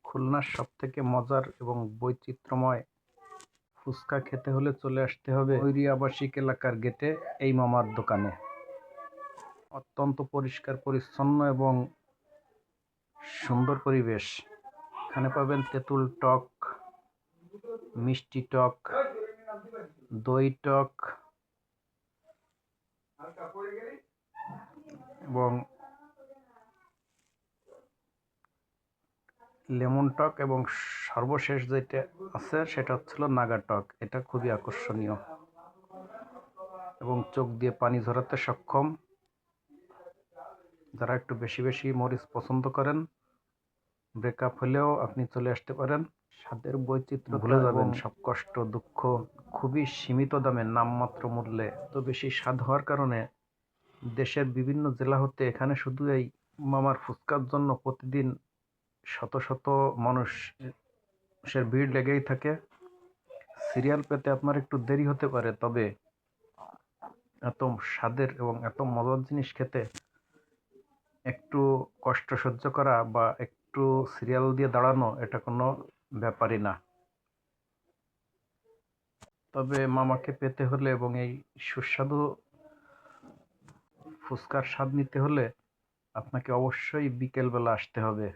খুলনার সবথেকে মজার এবং বৈচিত্র্যময় ফুচকা খেতে হলে চলে আসতে হবে ময়ূরী আবাসিক এলাকার গেটে এই মামার দোকানে। অত্যন্ত পরিষ্কার পরিচ্ছন্ন এবং সুন্দর পরিবেশ। এখানে পাবেন তেঁতুল টক, মিষ্টি টক, দই টক এবং লেমন টক, এবং সর্বশেষ যেটা আছে সেটা হচ্ছিল নাগা টক। এটা খুবই আকর্ষণীয় এবং চোখ দিয়ে পানি ঝরাতে সক্ষম। যারা একটু বেশি বেশি মরিচ পছন্দ করেন, ব্রেকআপ হলেও আপনি চলে আসতে পারেন। স্বাদের বৈচিত্র্য ভুলে যাবেন সব কষ্ট দুঃখ। খুবই সীমিত দামে, নামমাত্র মূল্যে। তো বেশি স্বাদ হওয়ার কারণে দেশের বিভিন্ন জেলা হতে এখানে শুধু এই মামার ফুচকার জন্য প্রতিদিন শত শত মানুষের ভিড় লেগেই থাকে। সিরিয়াল পেতে আপনার একটু দেরি হতে পারে, তবে এত স্বাদের এবং এত মজার জিনিস খেতে একটু কষ্ট সহ্য করা বা একটু সিরিয়াল দিয়ে দাঁড়ানো এটা কোনো ব্যাপারই না। তবে মামাকে পেতে হলে এবং এই সুস্বাদু ফুচকার স্বাদ নিতে হলে আপনাকে অবশ্যই বিকেলবেলা আসতে হবে।